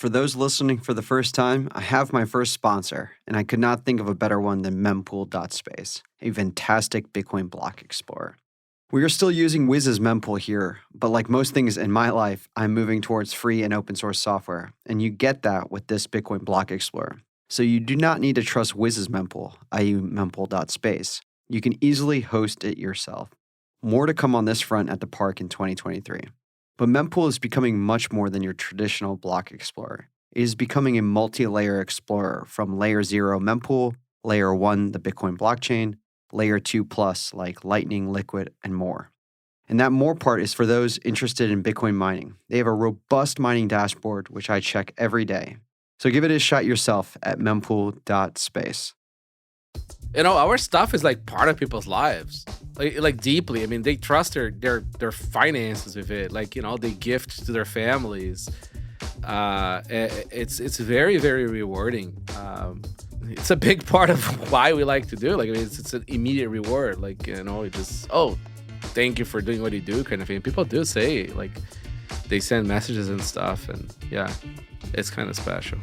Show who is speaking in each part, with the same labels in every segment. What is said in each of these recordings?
Speaker 1: For those listening for the first time, I have my first sponsor, and I could not think of a better one than mempool.space, a fantastic Bitcoin block explorer. We are still using Wiz's mempool here, but like most things in my life, I'm moving towards free and open source software, and you get that with this Bitcoin block explorer. So you do not need to trust Wiz's mempool, i.e. mempool.space. You can easily host it yourself. More to come on this front at the park in 2023. But mempool is becoming much more than your traditional block explorer. It is becoming a multi-layer explorer from layer 0 mempool, layer 1 the Bitcoin blockchain, layer 2 plus like Lightning, Liquid, and more. And that more part is for those interested in Bitcoin mining. They have a robust mining dashboard, which I check every day. So give it a shot yourself at mempool.space.
Speaker 2: Our stuff is like part of people's lives, like deeply. I mean, they trust their finances with it. Like, they gift to their families. It's very, very rewarding. It's a big part of why we like to do. Like, it's an immediate reward. Like, it just, thank you for doing what you do, kind of thing. People do say, like, they send messages and stuff, and yeah, it's kind of special.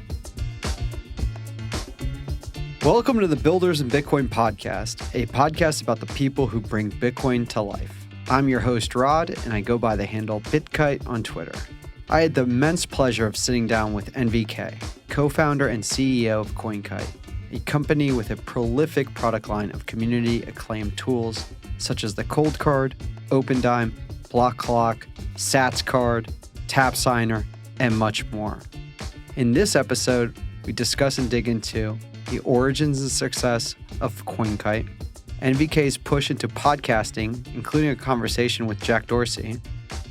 Speaker 1: Welcome to the Builders in Bitcoin podcast, a podcast about the people who bring Bitcoin to life. I'm your host, Rod, and I go by the handle Bitkite on Twitter. I had the immense pleasure of sitting down with NVK, co-founder and CEO of Coinkite, a company with a prolific product line of community-acclaimed tools such as the Coldcard, Opendime, Blockclock, Satscard, Tapsigner, and much more. In this episode, we discuss and dig into the origins and success of Coinkite, NVK's push into podcasting, including a conversation with Jack Dorsey,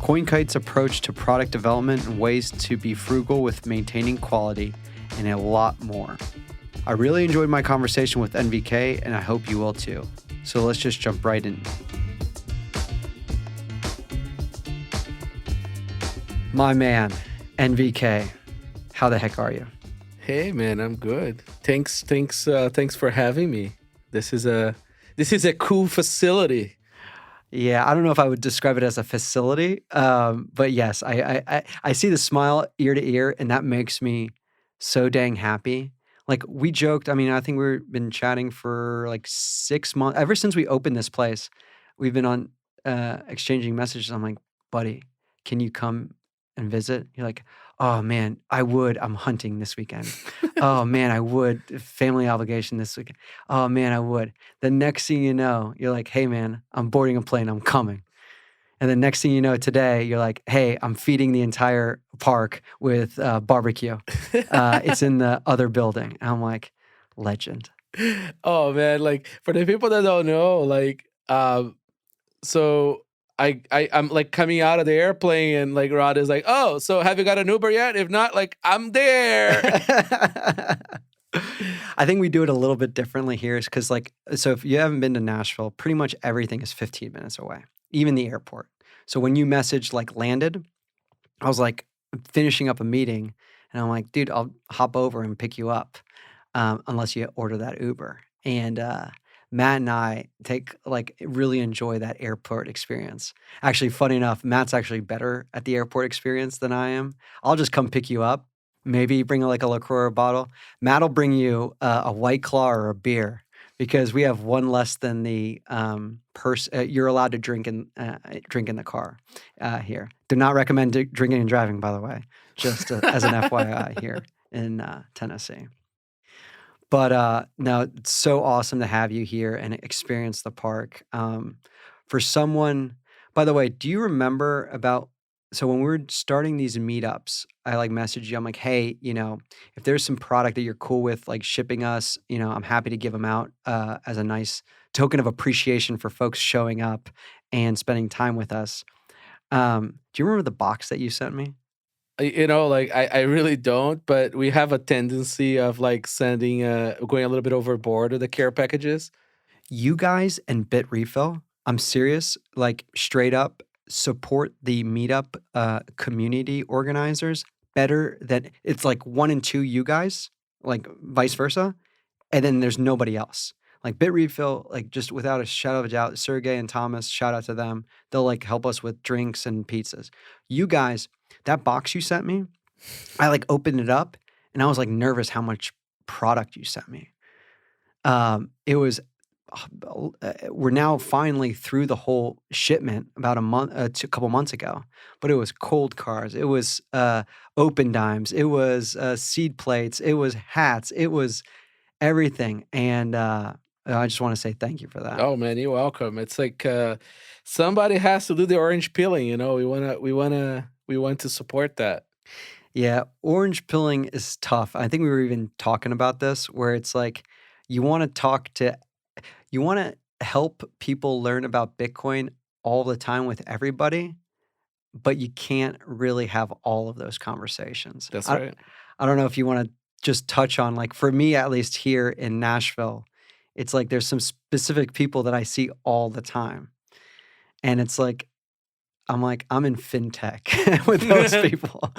Speaker 1: Coinkite's approach to product development and ways to be frugal with maintaining quality, and a lot more. I really enjoyed my conversation with NVK, and I hope you will too. So let's just jump right in. My man, NVK, how the heck are you?
Speaker 2: Hey man, I'm good. Thanks for having me. This is a cool facility.
Speaker 1: Yeah, I don't know if I would describe it as a facility, but yes, I see the smile ear to ear, and that makes me so dang happy. Like we joked, I think we've been chatting for like 6 months. Ever since we opened this place, we've been on exchanging messages. I'm like, buddy, can you come and visit? You're like, oh man, I would. I'm hunting this weekend. Oh man, I would. Family obligation this weekend. Oh man, I would. The next thing you know, you're like, hey man, I'm boarding a plane. I'm coming. And the next thing you know, today, you're like, hey, I'm feeding the entire park with barbecue. It's in the other building. And I'm like, legend.
Speaker 2: Oh man, like for the people that don't know, like, so I'm like coming out of the airplane and like Rod is like, oh, so have you got an Uber yet? If not, like I'm there.
Speaker 1: I think we do it a little bit differently here because so if you haven't been to Nashville, pretty much everything is 15 minutes away, even the airport. So when you messaged like landed, I was like finishing up a meeting and I'm like, dude, I'll hop over and pick you up unless you order that Uber. And Matt and I really enjoy that airport experience. Actually, funny enough, Matt's actually better at the airport experience than I am. I'll just come pick you up, maybe bring like a LaCroix bottle. Matt will bring you a White Claw or a beer because we have one less than the you're allowed to drink in the car here. Do not recommend drinking and driving, by the way, just as an FYI here in Tennessee. But no, it's so awesome to have you here and experience the park. For someone, by the way, do you remember so when we were starting these meetups, I like messaged you. I'm like, hey, if there's some product that you're cool with, like shipping us, I'm happy to give them out as a nice token of appreciation for folks showing up and spending time with us. Do you remember the box that you sent me?
Speaker 2: I really don't, but we have a tendency of like sending, going a little bit overboard with the care packages.
Speaker 1: You guys and Bit Refill, I'm serious, like straight up support the Meetup community organizers better than it's like 1 and 2 you guys, like vice versa, and then there's nobody else. Like Bit Refill, like just without a shadow of a doubt, Sergey and Thomas, shout out to them. They'll like help us with drinks and pizzas. You guys, that box you sent me, I like opened it up and I was like nervous how much product you sent me. It was we're now finally through the whole shipment about a couple months ago, but it was Coldcards, it was Opendimes, it was seed plates, it was hats, it was everything, and I just want to say thank you for that.
Speaker 2: Oh man, you're welcome. It's like somebody has to do the orange peeling. We want to support that.
Speaker 1: Yeah, orange pilling is tough. I think we were even talking about this, where it's like you want to help people learn about Bitcoin all the time with everybody, but you can't really have all of those conversations.
Speaker 2: That's right.
Speaker 1: I don't know if you want to just touch on, like, for me, at least here in Nashville, it's like there's some specific people that I see all the time. And it's like, I'm in fintech with those people.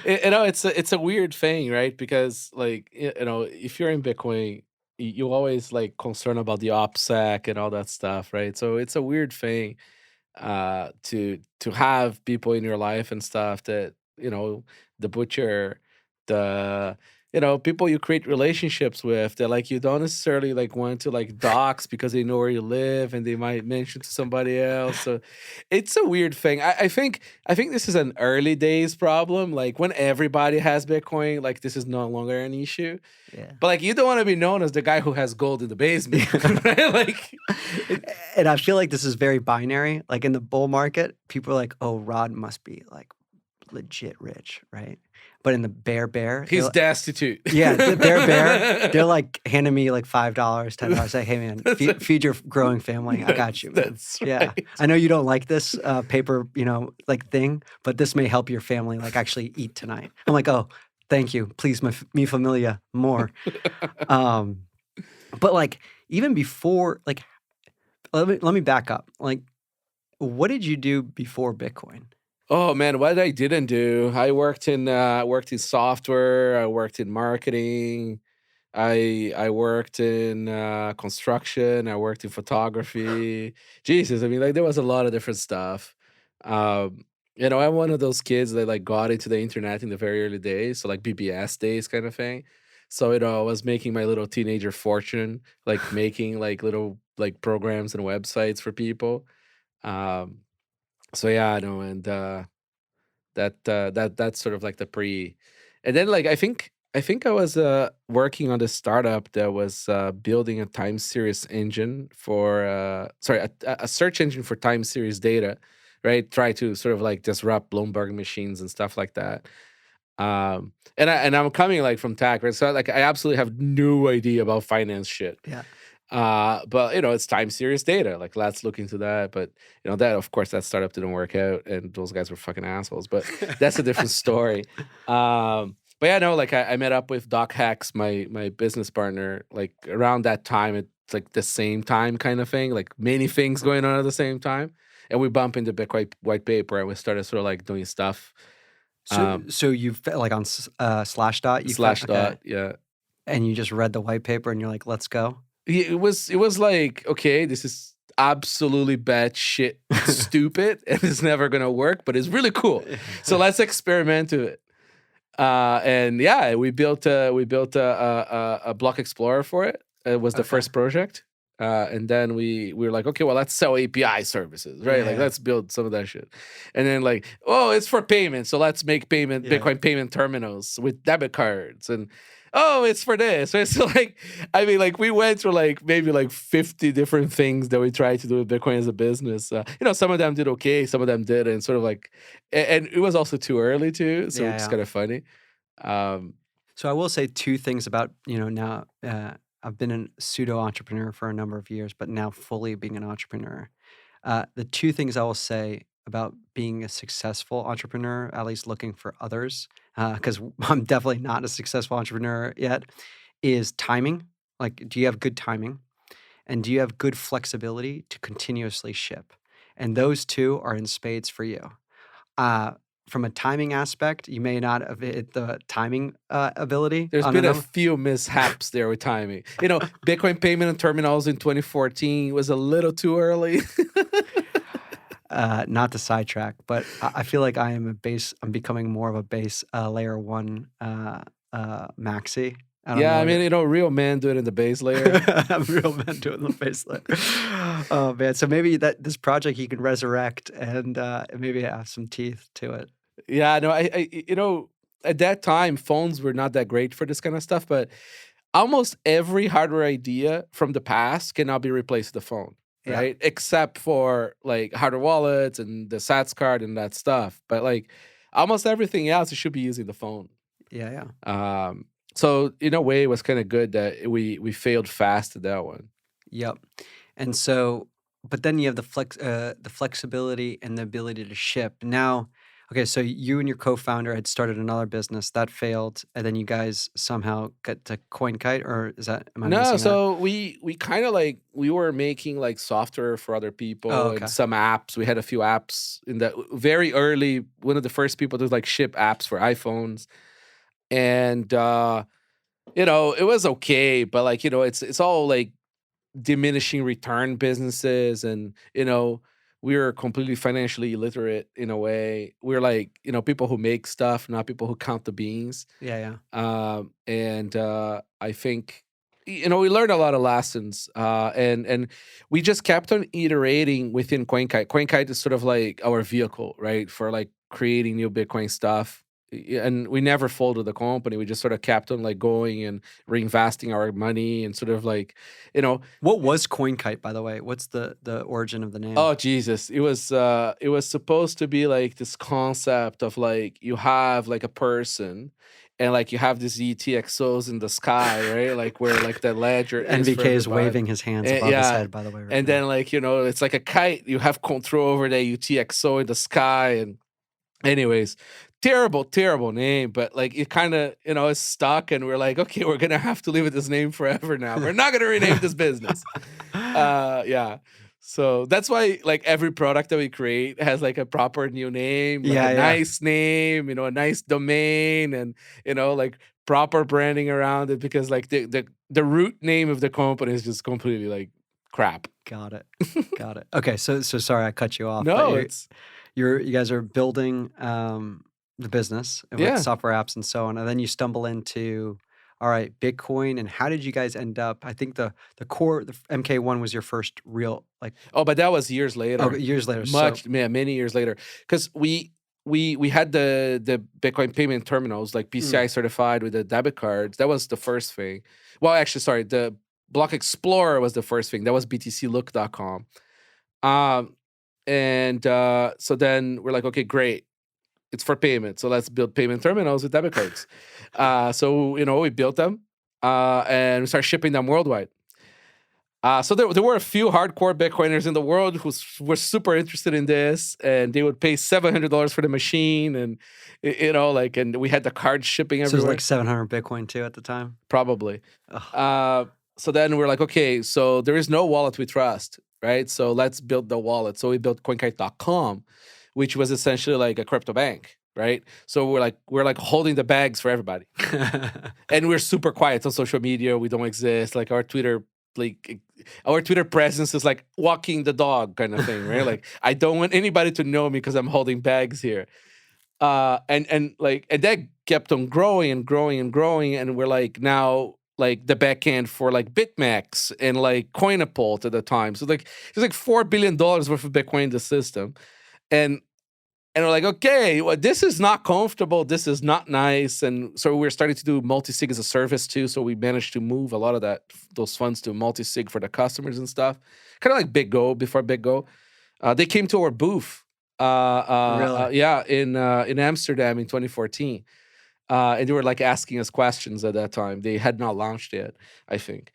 Speaker 2: It's a weird thing, right? Because like if you're in Bitcoin, you always like concerned about the OPSEC and all that stuff, right? So it's a weird thing to have people in your life and stuff that the butcher, the people you create relationships with that like you don't necessarily like want to like dox because they know where you live and they might mention to somebody else. So it's a weird thing. I think this is an early days problem. Like when everybody has Bitcoin, like this is no longer an issue.
Speaker 1: Yeah.
Speaker 2: But like you don't want to be known as the guy who has gold in the basement, right? Like,
Speaker 1: and I feel like this is very binary. Like in the bull market, people are like, "Oh, Rod must be like legit rich," right? But in the bear,
Speaker 2: he's destitute.
Speaker 1: Yeah, the bear, they're like handing me like $5, $10. Say, "Hey man, feed your growing family. I got you." Man.
Speaker 2: That's right.
Speaker 1: Yeah, I know you don't like this paper, like thing, but this may help your family like actually eat tonight. I'm like, "Oh, thank you. Please, mi familia, more." But like even before, like, let me back up. Like, what did you do before Bitcoin?
Speaker 2: Oh man, what I didn't do. I worked in software, I worked in marketing, I worked in construction, I worked in photography. Jesus, I mean like there was a lot of different stuff. I'm one of those kids that like got into the internet in the very early days, so like BBS days kind of thing. So I was making my little teenager fortune, like making like little like programs and websites for people. Um so yeah, I know, and that's sort of like the pre, and then like I think I was working on this startup that was building a time series engine for a search engine for time series data, right? Try to sort of like disrupt Bloomberg machines and stuff like that. And I'm coming like from tech, right? So like I absolutely have no idea about finance shit.
Speaker 1: Yeah.
Speaker 2: But it's time series data. Like let's look into that. But that of course that startup didn't work out, and those guys were fucking assholes. But that's a different story. But yeah, no, like I met up with Doc Hex, my business partner, like around that time. It's like the same time kind of thing, like many things going on at the same time. And we bump into Bitcoin white paper, and we started sort of like doing stuff.
Speaker 1: So you like on Slashdot,
Speaker 2: Slashdot, yeah.
Speaker 1: And you just read the white paper, and you're like, "Let's go."
Speaker 2: It was like, okay, this is absolutely bad shit, stupid, and it's never gonna work, but it's really cool. So let's experiment with it. And yeah, we built a block explorer for it. It was the first project. And then we were like, okay, well, let's sell API services, right?
Speaker 1: Yeah.
Speaker 2: Like, let's build some of that shit. And then like, oh, it's for payment, so let's make Bitcoin payment terminals with debit cards. And oh, it's for this. Right? So like, I mean, like we went through like maybe like 50 different things that we tried to do with Bitcoin as a business. Some of them did okay, some of them did, and sort of like, and it was also too early too, so it's kind of funny.
Speaker 1: So I will say two things about now. I've been a pseudo entrepreneur for a number of years, but now fully being an entrepreneur. The two things I will say about being a successful entrepreneur, at least looking for others, because I'm definitely not a successful entrepreneur yet, is timing. Like, do you have good timing? And do you have good flexibility to continuously ship? And those two are in spades for you. From a timing aspect, you may not have hit the timing ability.
Speaker 2: There's been a few mishaps there with timing. Bitcoin payment and terminals in 2014 was a little too early.
Speaker 1: not to sidetrack, but I feel like I'm becoming more of a base layer one maxi. I don't
Speaker 2: Yeah,
Speaker 1: know.
Speaker 2: I mean, real men do it in the base layer.
Speaker 1: I'm real man doing the base layer. Oh man, so maybe this project you can resurrect and maybe have some teeth to it.
Speaker 2: Yeah, no, at that time, phones were not that great for this kind of stuff, but almost every hardware idea from the past can now be replaced with the phone,
Speaker 1: Yeah,
Speaker 2: right? Except for like hardware wallets and the Satscard and that stuff. But like almost everything else, you should be using the phone.
Speaker 1: yeah.
Speaker 2: So in a way, it was kind of good that we failed fast at that one.
Speaker 1: Yep. And so, but then you have the flexibility and the ability to ship. Now, okay, so you and your co-founder had started another business that failed, and then you guys somehow got to Coinkite, or am I
Speaker 2: No,
Speaker 1: missing that?
Speaker 2: so we kind of like we were making like software for other people
Speaker 1: Oh,
Speaker 2: and
Speaker 1: okay.
Speaker 2: some apps. We had a few apps in the very early, one of the first people to like ship apps for iPhones. And it was okay, but like, it's all like diminishing return businesses, and we were completely financially illiterate in a way. We're like, people who make stuff, not people who count the beans.
Speaker 1: Yeah,
Speaker 2: And I think we learned a lot of lessons, and we just kept on iterating within Coinkite. Coinkite is sort of like our vehicle, right, for like creating new Bitcoin stuff. And we never folded the company. We just sort of kept on like going and reinvesting our money and sort of like,
Speaker 1: What was Coinkite, by the way? What's the origin of the name?
Speaker 2: oh Jesus, it was supposed to be like this concept of like you have like a person and like you have these ETXOs in the sky, right? Like where like the ledger is
Speaker 1: NVK
Speaker 2: for
Speaker 1: is
Speaker 2: everybody.
Speaker 1: waving his hands above his head, by the way. Right
Speaker 2: And
Speaker 1: now.
Speaker 2: then like, it's like a kite. You have control over the UTXO in the sky. And anyways, terrible name, but like it kind of, is stuck, and we're like, okay, we're gonna have to live with this name forever now. We're not gonna rename this business. Yeah. So that's why like every product that we create has like a proper new name, like a nice name, a nice domain, and like proper branding around it, because like the root name of the company is just completely like crap.
Speaker 1: Got it. Okay, so sorry I cut you off.
Speaker 2: No,
Speaker 1: but you guys are building the business with software apps and so on, and then you stumble into, all right, Bitcoin. And how did you guys end up? I think the core, the MK1 was your first real like.
Speaker 2: Oh, but that was years later.
Speaker 1: Oh, years later.
Speaker 2: Many years later, because we had the Bitcoin payment terminals, like PCI certified with the debit cards. That was the first thing. Well, actually, sorry, the Block Explorer was the first thing. That was btclook.com. So then we're like, okay, great. It's for payment. So let's build payment terminals with debit cards. So, we built them and we started shipping them worldwide. So there were a few hardcore Bitcoiners in the world who were super interested in this, and they would pay $700 for the machine, and and we had the card shipping everywhere.
Speaker 1: So it was like 700 Bitcoin too at the time?
Speaker 2: Probably. So then we're like, okay, so there is no wallet we trust, right? So let's build the wallet. So we built Coinkite.com, which was essentially like a crypto bank, right? So we're like holding the bags for everybody. And we're super quiet on social media. We don't exist. Like our Twitter presence is like walking the dog kind of thing, right? Like I don't want anybody to know me because I'm holding bags here. And that kept on growing and growing and growing. And we're like now like the backend for like BitMEX and like Coinapult at the time. So like there's like $4 billion worth of Bitcoin in the system. And we're like, okay, well, this is not comfortable. This is not nice. And so we're starting to do multi-sig as a service too. So we managed to move a lot of those funds to multi-sig for the customers and stuff. Kind of like BitGo before BitGo. They came to our booth.
Speaker 1: Really?
Speaker 2: In Amsterdam in 2014. And they were like asking us questions at that time. They had not launched yet, I think.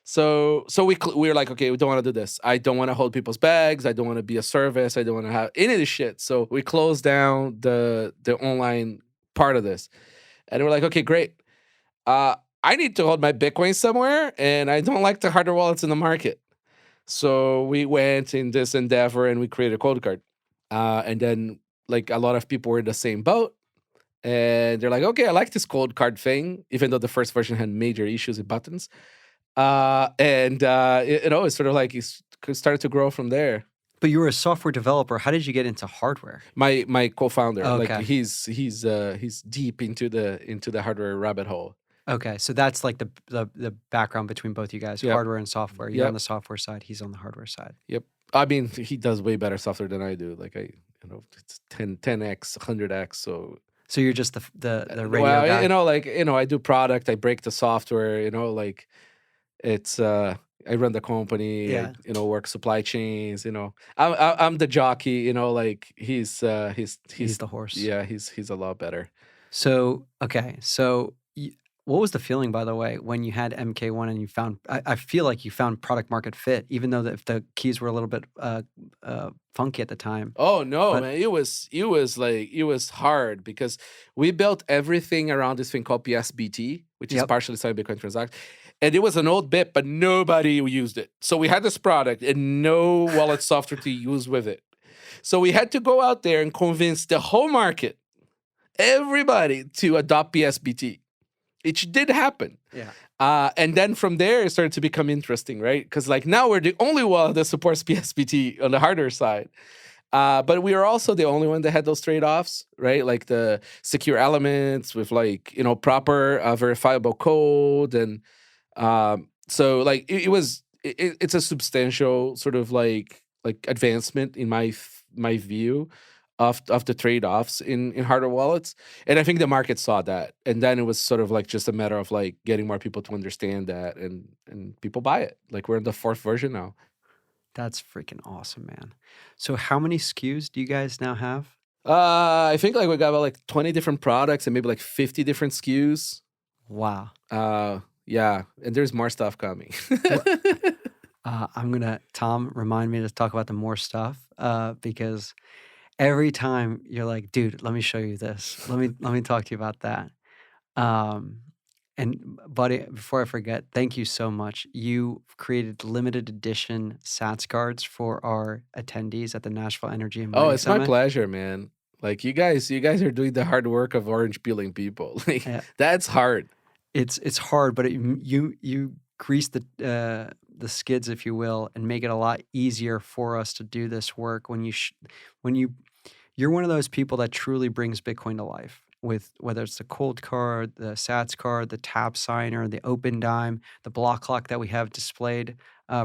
Speaker 2: So we were like, okay, we don't want to do this. I don't want to hold people's bags. I don't want to be a service. I don't want to have any of this shit. So we closed down the online part of this. And we're like, okay, great. I need to hold my Bitcoin somewhere, and I don't like the hardware wallets in the market. So we went in this endeavor and we created Coldcard. And then like a lot of people were in the same boat. And they're like, okay, I like this Coldcard thing, even though the first version had major issues with buttons. It sort of like it started to grow from there.
Speaker 1: But you were a software developer. How did you get into hardware?
Speaker 2: My co-founder,
Speaker 1: Okay.
Speaker 2: like he's deep into the hardware rabbit hole.
Speaker 1: Okay, so that's like the background between both you guys,
Speaker 2: Yep.
Speaker 1: hardware and software. You're on
Speaker 2: Yep.
Speaker 1: the software side, he's on the hardware side.
Speaker 2: Yep. I mean, he does way better software than I do. Like it's 10x, 100x.
Speaker 1: So you're just the radio
Speaker 2: well,
Speaker 1: guy.
Speaker 2: I do product, I break the software, like it's I run the company,
Speaker 1: Yeah.
Speaker 2: I, work supply chains, I'm the jockey, like he's
Speaker 1: He's the horse.
Speaker 2: Yeah, he's a lot better.
Speaker 1: So, okay. So what was the feeling, by the way, when you had MK1 and you found, I feel like you found product market fit, even though if the keys were a little bit funky at the time.
Speaker 2: Oh no, man. It was hard because we built everything around this thing called PSBT, which is partially signed Bitcoin transaction. And it was an old bit, but nobody used it. So we had this product and no wallet software to use with it. So we had to go out there and convince the whole market, everybody, to adopt PSBT. It did happen.
Speaker 1: Yeah.
Speaker 2: And then from there, it started to become interesting, right? Because like now we're the only one that supports PSBT on the hardware side. But we are also the only one that had those trade-offs, right? Like the secure elements with like, proper verifiable code. And so like it's a substantial sort of like advancement in my view of the trade-offs in hardware wallets. And I think the market saw that. And then it was sort of like just a matter of like getting more people to understand that and people buy it. Like we're in the 4th version now.
Speaker 1: That's freaking awesome, man. So how many SKUs do you guys now have?
Speaker 2: I think like we got about like 20 different products and maybe like 50 different SKUs.
Speaker 1: Wow.
Speaker 2: Yeah. And there's more stuff coming.
Speaker 1: Tom, remind me to talk about the more stuff because every time you're like, dude, let me show you this. Let me talk to you about that. And buddy, before I forget, thank you so much. You created limited edition Satscards for our attendees at the Nashville Energy and Mining
Speaker 2: Oh, it's
Speaker 1: Summit.
Speaker 2: my pleasure, man. Like you guys are doing the hard work of orange peeling people. Like that's hard.
Speaker 1: It's hard, but you grease the skids, if you will, and make it a lot easier for us to do this work when you're one of those people that truly brings Bitcoin to life. With whether it's the Coldcard, the Satscard, the Tapsigner, the Opendime, the Blockclock that we have displayed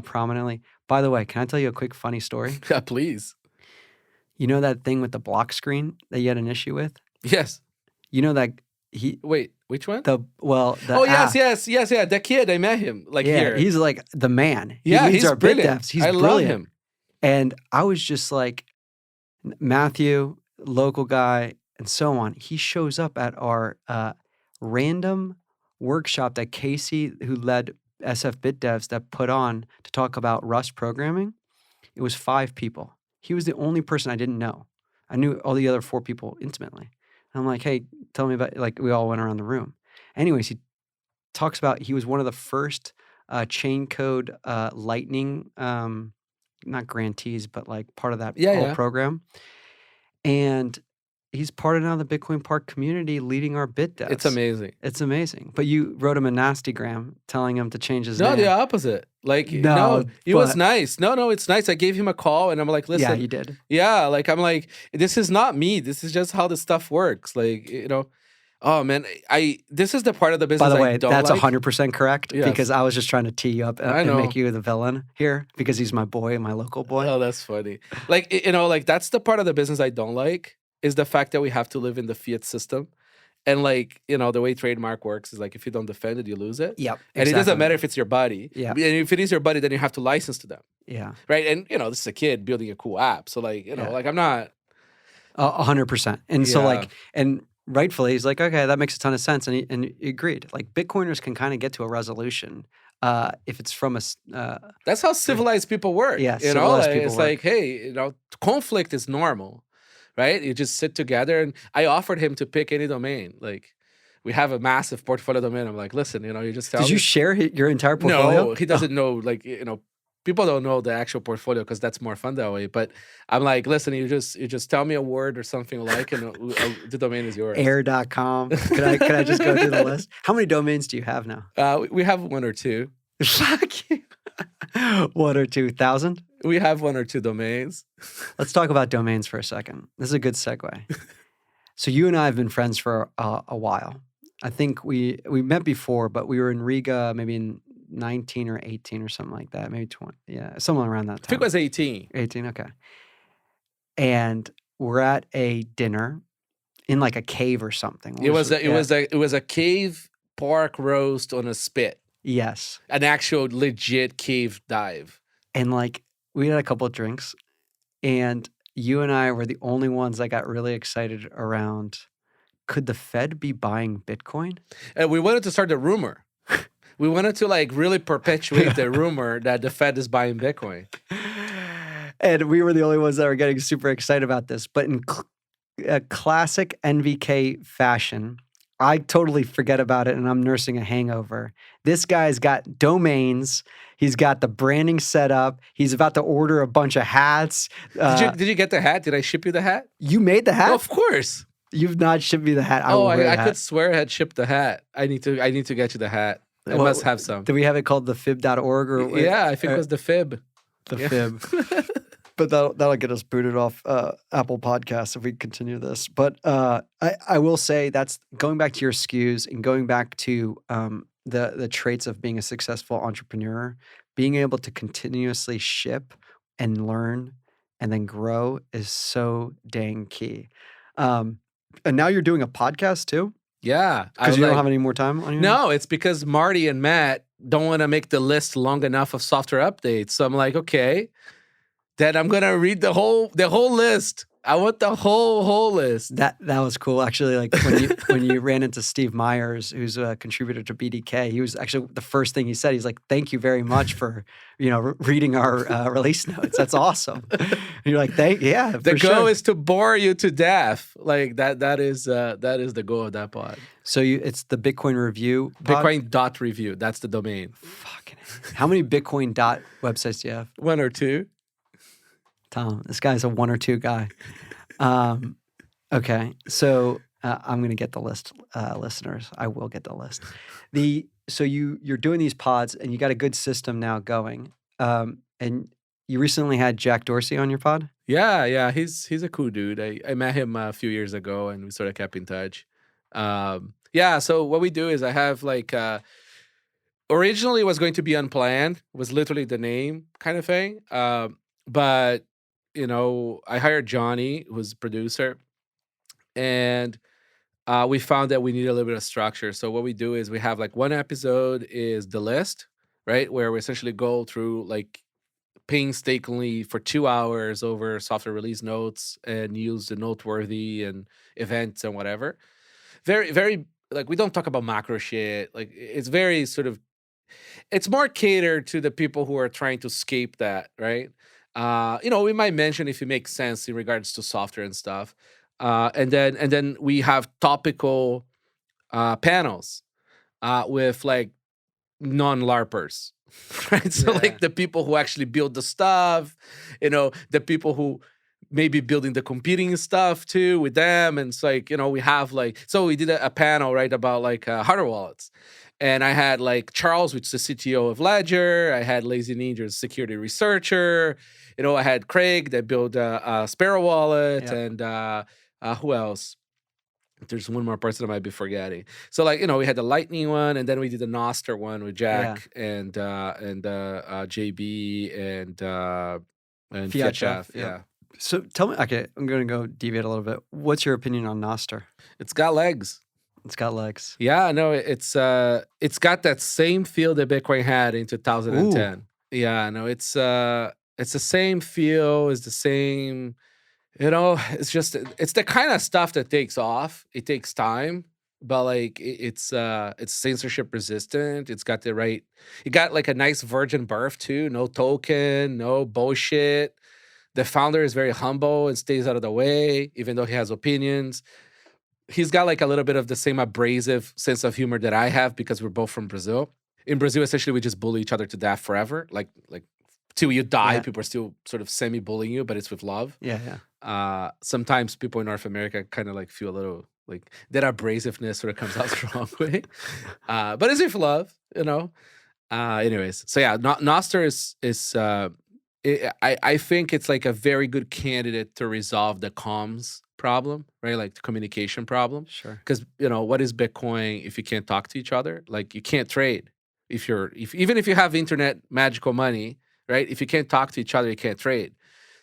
Speaker 1: prominently. By the way, can I tell you a quick funny story?
Speaker 2: Yeah, please.
Speaker 1: You know that thing with the block screen that you had an issue with?
Speaker 2: Yes.
Speaker 1: You know that
Speaker 2: Wait, which one?
Speaker 1: Yes.
Speaker 2: Yeah. The kid, I met him here.
Speaker 1: He's like the man.
Speaker 2: He's
Speaker 1: our
Speaker 2: brilliant.
Speaker 1: BitDevs. He's
Speaker 2: I
Speaker 1: brilliant.
Speaker 2: love him.
Speaker 1: And I was just like, Matthew, local guy, and so on. He shows up at our random workshop that Casey, who led SF BitDevs, that put on to talk about Rust programming. It was 5 people. He was the only person I didn't know. I knew all the other 4 people intimately. And I'm like, hey, tell me about, like, we all went around the room. Anyways, he talks about he was one of the first chain code lightning, not grantees, but like part of that whole program. And he's part of now the Bitcoin Park community leading our BitDevs.
Speaker 2: It's amazing.
Speaker 1: It's amazing. But you wrote him a nastygram telling him to change his name.
Speaker 2: No, the opposite. Like, no, it was nice. No, it's nice. I gave him a call and I'm like, listen.
Speaker 1: Yeah, you did.
Speaker 2: Yeah, like, I'm like, this is not me. This is just how the stuff works. Like, oh man, this is the part of the business
Speaker 1: By the way,
Speaker 2: I don't
Speaker 1: that's
Speaker 2: like.
Speaker 1: 100% correct because I was just trying to tee you up and
Speaker 2: know.
Speaker 1: make you the villain here because he's my boy, my local boy.
Speaker 2: Oh, that's funny. Like, like that's the part of the business I don't like is the fact that we have to live in the fiat system. And like, the way trademark works is like, if you don't defend it, you lose it.
Speaker 1: Yep.
Speaker 2: And it doesn't matter if it's your buddy.
Speaker 1: Yeah.
Speaker 2: And if it is your buddy, then you have to license to them.
Speaker 1: Yeah.
Speaker 2: Right. And, this is a kid building a cool app. So like, like I'm not.
Speaker 1: 100%. And so like, and rightfully, he's like, okay, that makes a ton of sense. And he agreed. Like Bitcoiners can kind of get to a resolution if it's from a...
Speaker 2: That's how civilized people work.
Speaker 1: Yeah,
Speaker 2: civilized people work. Like, hey, conflict is normal. Right? You just sit together and I offered him to pick any domain. Like we have a massive portfolio domain. I'm like, listen, you just tell me.
Speaker 1: Did you share your entire portfolio?
Speaker 2: No, he doesn't know. Like, people don't know the actual portfolio because that's more fun that way. But I'm like, listen, you just tell me a word or something like, and the domain is yours.
Speaker 1: Air.com. Can I just go through the list? How many domains do you have now?
Speaker 2: We have 1 or 2.
Speaker 1: Fuck you. 1 or 2,000?
Speaker 2: We have 1 or 2 domains.
Speaker 1: Let's talk about domains for a second. This is a good segue. So you and I have been friends for a while. I think we met before, but we were in Riga maybe in 19 or 18 or something like that. Maybe 20. Yeah, somewhere around that
Speaker 2: I think
Speaker 1: time.
Speaker 2: it was 18.
Speaker 1: 18, okay. And we're at a dinner in like a cave or something.
Speaker 2: It was a cave pork roast on a spit.
Speaker 1: Yes.
Speaker 2: An actual legit cave dive.
Speaker 1: And like we had a couple of drinks, and you and I were the only ones that got really excited around, could the Fed be buying Bitcoin?
Speaker 2: And we wanted to start the rumor. We wanted to like really perpetuate the rumor that the Fed is buying Bitcoin.
Speaker 1: And we were the only ones that were getting super excited about this. But in classic NVK fashion, I totally forget about it and I'm nursing a hangover. This guy's got domains. He's got the branding set up. He's about to order a bunch of hats.
Speaker 2: Did you get the hat? Did I ship you the hat?
Speaker 1: You made the hat?
Speaker 2: Oh, of course.
Speaker 1: You've not shipped me the hat.
Speaker 2: I could swear I had shipped the hat. I need to get you the hat. I must have some.
Speaker 1: Do we have it called the fib.org? Or
Speaker 2: yeah, I think it was the fib.
Speaker 1: The fib. But that'll get us booted off Apple Podcasts if we continue this. But I will say that's going back to your SKUs and going back to the traits of being a successful entrepreneur, being able to continuously ship and learn and then grow is so dang key. And now you're doing a podcast too?
Speaker 2: Yeah.
Speaker 1: Because you don't have any more time on your
Speaker 2: No, it's because Marty and Matt don't want to make the list long enough of software updates. So I'm like, okay, then I'm gonna read the whole list. I want the whole list.
Speaker 1: That was cool. Actually, like when you ran into Steve Myers, who's a contributor to BDK, he was actually the first thing he said. He's like, "Thank you very much for reading our release notes. That's awesome." And you're like, "Yeah."
Speaker 2: The goal is to bore you to death. Like that is the goal of that pod.
Speaker 1: So it's the Bitcoin.Review.
Speaker 2: Bitcoin.Review. That's the domain.
Speaker 1: Fucking. How many Bitcoin websites do you have?
Speaker 2: 1 or 2.
Speaker 1: Tom, this guy's a 1 or 2 guy. Okay, so I'm going to get the list, listeners. I will get the list. So you're doing these pods, and you got a good system now going. And you recently had Jack Dorsey on your pod?
Speaker 2: Yeah, he's a cool dude. I met him a few years ago, and we sort of kept in touch. So what we do is I have like originally it was going to be unplanned, was literally the name kind of thing. But I hired Johnny, who's a producer, and we found that we need a little bit of structure. So what we do is we have like one episode is the list, right? Where we essentially go through like painstakingly for 2 hours over software release notes and use the noteworthy and events and whatever. Very, very, like we don't talk about macro shit. Like it's very sort of, it's more catered to the people who are trying to escape that, right? We might mention if it makes sense in regards to software and stuff. And then we have topical panels with like non-LARPers, right? So like the people who actually build the stuff, the people who may be building the competing stuff too with them. And it's like, we have like, so we did a panel, right, about like hardware wallets. And I had like Charles, which is the CTO of Ledger. I had Lazy Ninja's security researcher. I had Craig that built a Sparrow wallet. And who else? There's one more person I might be forgetting. So like, we had the Lightning one, and then we did the nostr one with Jack and JB and Fiat Chef. Yeah.
Speaker 1: So tell me, okay, I'm going to go deviate a little bit. What's your opinion on nostr?
Speaker 2: It's got legs.
Speaker 1: It's got legs.
Speaker 2: Yeah, no, it's got that same feel that Bitcoin had in 2010. Ooh. Yeah, no, it's the same feel, it's the same, it's the kind of stuff that takes off. It takes time, but like it's censorship resistant. It got like a nice virgin birth too. No token, no bullshit. The founder is very humble and stays out of the way, even though he has opinions. He's got like a little bit of the same abrasive sense of humor that I have because we're both from Brazil. In Brazil, essentially, we just bully each other to death forever. Like till you die, people are still sort of semi-bullying you, but it's with love.
Speaker 1: Yeah.
Speaker 2: Sometimes people in North America kind of like feel a little like that abrasiveness sort of comes out strongly. But it's with love, Anyways, so yeah, nostr is I think it's like a very good candidate to resolve the comms problem, right? Like the communication problem.
Speaker 1: Sure.
Speaker 2: Because what is Bitcoin if you can't talk to each other? Like you can't trade even if you have internet magical money, right? If you can't talk to each other, you can't trade.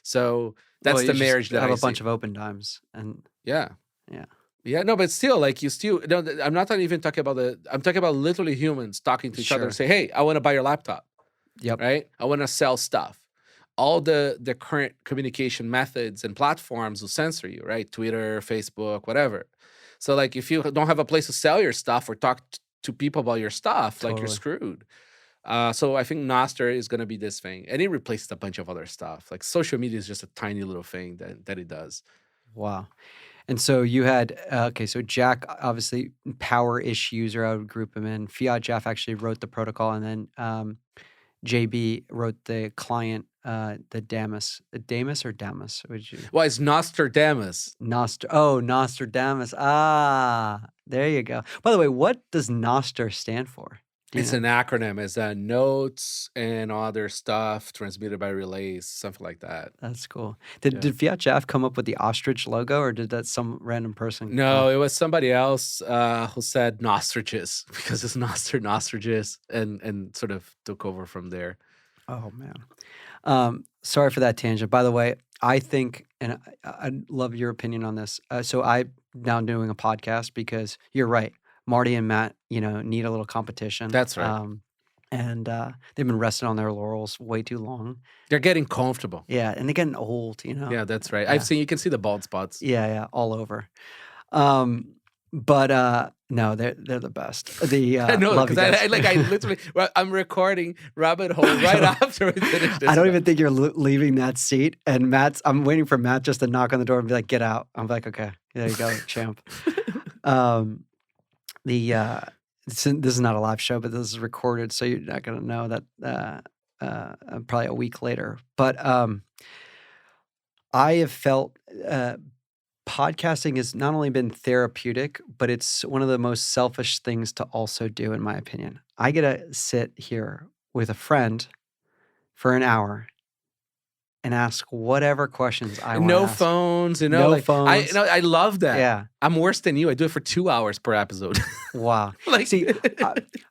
Speaker 2: So that's
Speaker 1: Well,
Speaker 2: the
Speaker 1: you
Speaker 2: marriage
Speaker 1: just
Speaker 2: that
Speaker 1: have
Speaker 2: I
Speaker 1: a bunch
Speaker 2: see.
Speaker 1: of Opendimes, and
Speaker 2: Yeah.
Speaker 1: yeah.
Speaker 2: Yeah, no, but still, like you still, no, I'm not even talking about I'm talking about literally humans talking to each other and
Speaker 1: Sure.
Speaker 2: say, hey, I want to buy your laptop,
Speaker 1: Yep.
Speaker 2: right? I want to sell stuff. All the current communication methods and platforms will censor you, right? Twitter, Facebook, whatever. So like if you don't have a place to sell your stuff or talk to people about your stuff, like you're
Speaker 1: Totally.
Speaker 2: screwed. So I think nostr is going to be this thing, and it replaces a bunch of other stuff. Like social media is just a tiny little thing that it does.
Speaker 1: Wow. And so you had, okay, so Jack, obviously power-ish user, I would group him in. Fiat Jeff actually wrote the protocol, and then JB wrote the client, the Damus. Damus or Damus? Would you?
Speaker 2: Well, it's Nostradamus.
Speaker 1: Nostradamus. Ah, there you go. By the way, what does Nostr stand for? Do you
Speaker 2: It's
Speaker 1: know?
Speaker 2: an acronym. It's notes and other stuff transmitted by relays, something like that.
Speaker 1: That's cool.
Speaker 2: Yeah.
Speaker 1: Did Fiat Jeff come up with the ostrich logo, or did that some random person come
Speaker 2: No,
Speaker 1: up?
Speaker 2: it was somebody else who said nostriges because it's nostriges and sort of took over from there.
Speaker 1: Oh man. Sorry for that tangent. By the way, I think, and I'd love your opinion on this. So I'm now doing a podcast because you're right. Marty and Matt, need a little competition.
Speaker 2: That's right.
Speaker 1: And they've been resting on their laurels way too long.
Speaker 2: They're getting comfortable.
Speaker 1: Yeah, and they're getting old,
Speaker 2: Yeah, that's right.
Speaker 1: Yeah.
Speaker 2: You can see the bald spots.
Speaker 1: Yeah, all over. But no, they're the best.
Speaker 2: I know,
Speaker 1: love you
Speaker 2: because
Speaker 1: guys.
Speaker 2: I literally, I'm recording Rabbit Hole right after we finish this.
Speaker 1: I don't even think you're leaving that seat. And I'm waiting for Matt just to knock on the door and be like, "Get out." I'm like, "Okay, there you go, champ." This is not a live show, but this is recorded, so you're not gonna know that probably a week later. But I have felt podcasting has not only been therapeutic, but it's one of the most selfish things to also do, in my opinion. I get to sit here with a friend for an hour and ask whatever questions I want to
Speaker 2: No
Speaker 1: ask.
Speaker 2: phones,
Speaker 1: No phones.
Speaker 2: I love that.
Speaker 1: Yeah.
Speaker 2: I'm worse than you. I do it for 2 hours per episode.
Speaker 1: Wow.
Speaker 2: Like,
Speaker 1: See,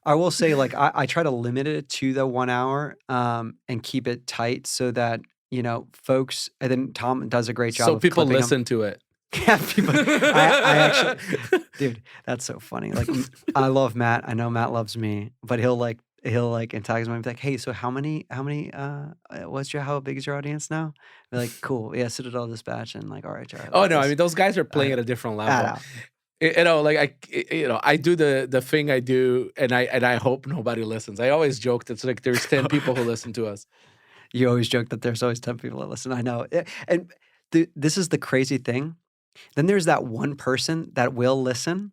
Speaker 1: I will say, like, I try to limit it to the 1 hour and keep it tight so that, folks, and then Tom does a great job
Speaker 2: so
Speaker 1: of
Speaker 2: people
Speaker 1: clipping 'em.
Speaker 2: listen to it.
Speaker 1: Yeah, people. I actually, dude, that's so funny. Like, I love Matt. I know Matt loves me, but he'll antagonize me and be like, "Hey, so how big is your audience now?" Be like, "Cool, yeah, Citadel Dispatch," and like, "All right, Jared."
Speaker 2: Oh no, I mean those guys are playing at a different level. I do the thing I do, and I hope nobody listens. I always joke that's like there's 10 people who listen to us.
Speaker 1: You always joke that there's always 10 people that listen. I know, and this is the crazy thing. Then there's that one person that will listen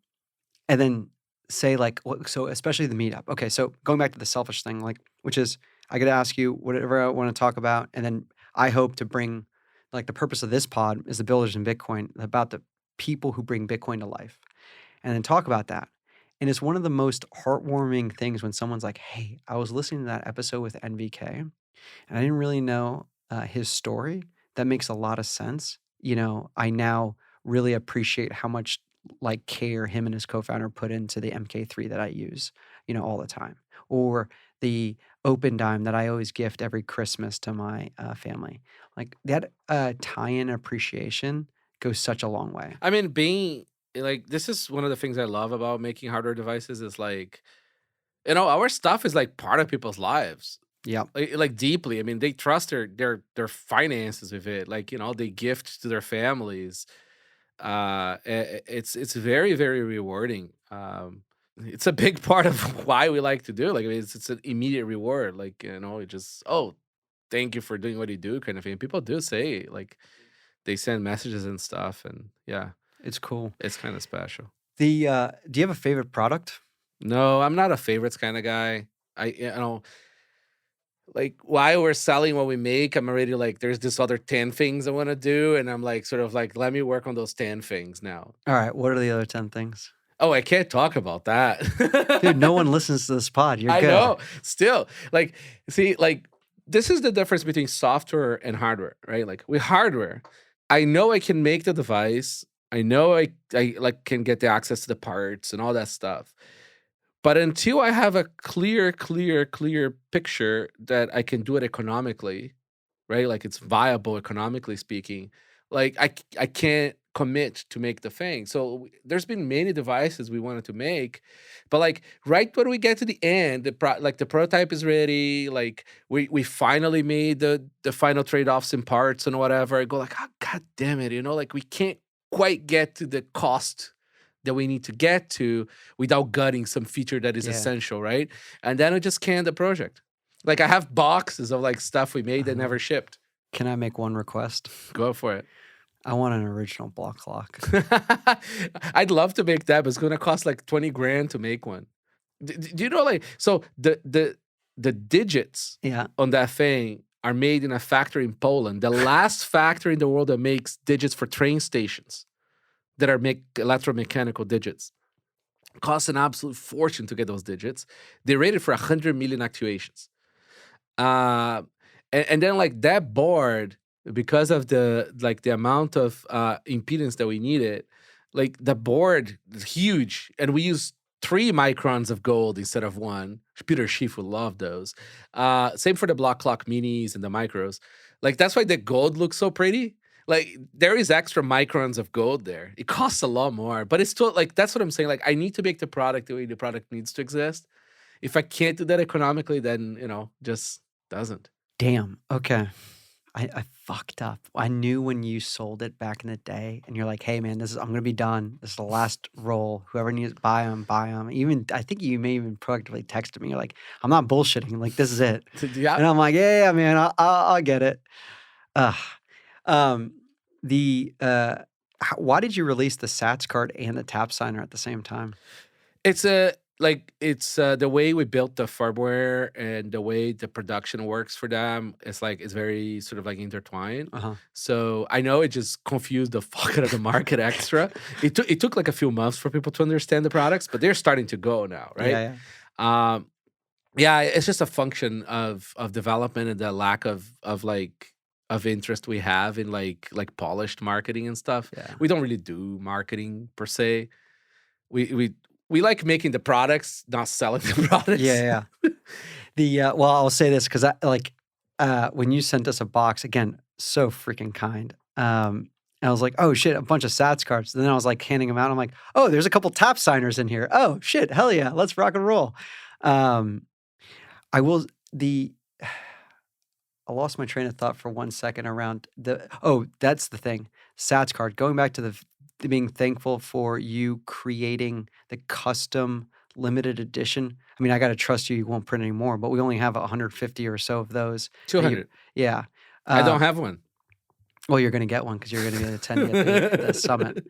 Speaker 1: and then say like, so especially the meetup. Okay, so going back to the selfish thing, like, which is I get to ask you whatever I want to talk about, and then I hope to bring, like, the purpose of this pod is the builders in Bitcoin, about the people who bring Bitcoin to life, and then talk about that. And it's one of the most heartwarming things when someone's like, "Hey, I was listening to that episode with NVK, and I didn't really know his story. That makes a lot of sense. I now really appreciate how much like care him and his co-founder put into the MK3 that I use, all the time, or the Opendime that I always gift every Christmas to my family. Like that tie-in appreciation goes such a long way.
Speaker 2: I mean, being like, this is one of the things I love about making hardware devices is like, our stuff is like part of people's lives.
Speaker 1: Yeah,
Speaker 2: like deeply. I mean, they trust their finances with it. Like, they gift to their families. It's very, very rewarding. It's a big part of why we like to do. Like, I mean, it's an immediate reward. Like, it just, oh, thank you for doing what you do, kind of thing. People do say, like, they send messages and stuff, and yeah,
Speaker 1: it's cool.
Speaker 2: It's kind of special.
Speaker 1: Do you have a favorite product?
Speaker 2: No, I'm not a favorites kind of guy. Like, while we're selling what we make, I'm already like, there's this other 10 things I want to do. And I'm like, sort of like, let me work on those 10 things now.
Speaker 1: All right. What are the other 10 things?
Speaker 2: Oh, I can't talk about that.
Speaker 1: Dude, no one listens to this pod. You're good.
Speaker 2: I know. Still, like, see, like, this is the difference between software and hardware, right? Like with hardware, I know I can make the device. I know I like can get the access to the parts and all that stuff. But until I have a clear picture that I can do it economically, right? Like it's viable economically speaking. Like I can't commit to make the thing. So there's been many devices we wanted to make, but like right when we get to the end, like the prototype is ready. Like we finally made the final trade offs in parts and whatever. I go like, oh, god damn it, like we can't quite get to the cost that we need to get to without gutting some feature that is essential, right? And then we just can the project. Like I have boxes of like stuff we made that never shipped.
Speaker 1: Can I make one request?
Speaker 2: Go for it.
Speaker 1: I want an original Blockclock.
Speaker 2: I'd love to make that, but it's gonna cost like 20 grand to make one. Do you know, like, so the digits on that thing are made in a factory in Poland, the last factory in the world that makes digits for train stations that are electromechanical digits. It costs an absolute fortune to get those digits. They're rated for 100 million actuations. And then like that board, because of the amount of impedance that we needed, like the board is huge, and we use 3 microns of gold instead of 1. Peter Schiff would love those. Same for the Blockclock minis and the micros. Like that's why the gold looks so pretty. Like there is extra microns of gold there. It costs a lot more, but it's still like, that's what I'm saying. Like I need to make the product the way the product needs to exist. If I can't do that economically, then just doesn't.
Speaker 1: Damn. Okay. I fucked up. I knew when you sold it back in the day, and you're like, "Hey, man, I'm gonna be done. This is the last roll. Whoever needs, buy them, buy them." Even I think you may even proactively texted me. You're like, "I'm not bullshitting. Like this is it."
Speaker 2: Yeah.
Speaker 1: And I'm like, "Yeah, man, I'll get it." Why did you release the Satscard and the Tapsigner at the same time?
Speaker 2: It's the way we built the firmware and the way the production works for them. It's very sort of like intertwined. So I know it just confused the fuck out of the market extra. It took like a few months for people to understand the products, but they're starting to go now, right? Yeah. It's just a function of development and the lack of interest we have in like polished marketing and stuff.
Speaker 1: Yeah.
Speaker 2: We don't really do marketing per se. We like making the products, not selling the products.
Speaker 1: Yeah. Well, I'll say this because when you sent us a box, again, so freaking kind. I was like, oh shit, a bunch of Satscards. And then I was like handing them out. I'm like, oh, there's a couple Tapsigners in here. Oh shit, hell yeah, let's rock and roll. I lost my train of thought for 1 second around that's the thing. Satscard, going back to being thankful for you creating the custom limited edition. I mean, I got to trust you won't print any more, but we only have 150 or so of those.
Speaker 2: 200.
Speaker 1: Yeah.
Speaker 2: I don't have one.
Speaker 1: Well, you're going to get one because you're going to be attending at the summit.